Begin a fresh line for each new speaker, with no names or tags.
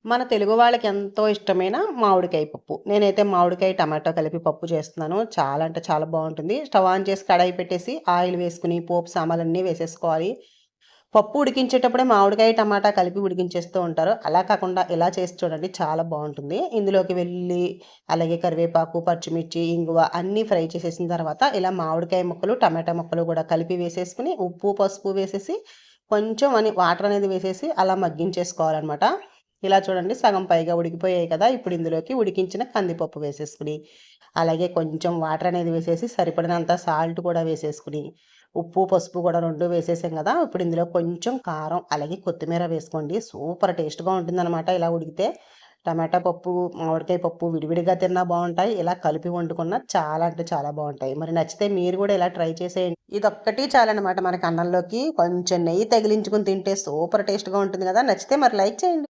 మన తెలుగు వాళ్ళకి ఎంతో ఇష్టమైన మామిడికాయ పప్పు. నేనైతే మామిడికాయ, టమాటో కలిపి పప్పు చేస్తున్నాను. చాలా అంటే చాలా బావుంటుంది. స్టవ్ ఆన్ చేసి కడాయి పెట్టేసి ఆయిల్ వేసుకొని పోపు సామాన్లన్నీ వేసేసుకోవాలి. పప్పు ఉడికించేటప్పుడే మామిడికాయ, టమాటా కలిపి ఉడికించేస్తూ ఉంటారు. అలా కాకుండా ఇలా చేసి చూడండి చాలా బావుంటుంది. ఇందులోకి వెల్లుల్లి, అలాగే కరివేపాకు, పచ్చిమిర్చి, ఇంగువ అన్నీ ఫ్రై చేసేసిన తర్వాత ఇలా మామిడికాయ ముక్కలు, టమాటా ముక్కలు కూడా కలిపి వేసేసుకొని ఉప్పు, పసుపు వేసేసి కొంచెం వాటర్ అనేది వేసేసి అలా మగ్గించేసుకోవాలనమాట. ఇలా చూడండి సగం పైగా ఉడికిపోయాయి కదా! ఇప్పుడు ఇందులోకి ఉడికించిన కందిపప్పు వేసేసుకొని, అలాగే కొంచెం వాటర్ అనేది వేసేసి సరిపడినంత సాల్ట్ కూడా వేసేసుకొని, ఉప్పు, పసుపు కూడా 2 వేసేసాం కదా! ఇప్పుడు ఇందులో కొంచెం కారం, అలాగే కొత్తిమీర వేసుకోండి. సూపర్ టేస్ట్‌గా ఉంటుందనమాట ఇలా ఉడికితే. టమాటా పప్పు, మామిడికాయ పప్పు విడివిడిగా తిన్నా బావుంటాయి. ఇలా కలిపి వండుకున్నా చాలా అంటే చాలా బావుంటాయి. మరి నచ్చితే మీరు కూడా ఇలా ట్రై చేసేయండి. ఇదొక్కటి చాలనమాట మనకి అన్నంలోకి కొంచెం నెయ్యి తగిలించుకొని తింటే సూపర్ టేస్ట్‌గా ఉంటుంది కదా! నచ్చితే మరి లైక్ చేయండి.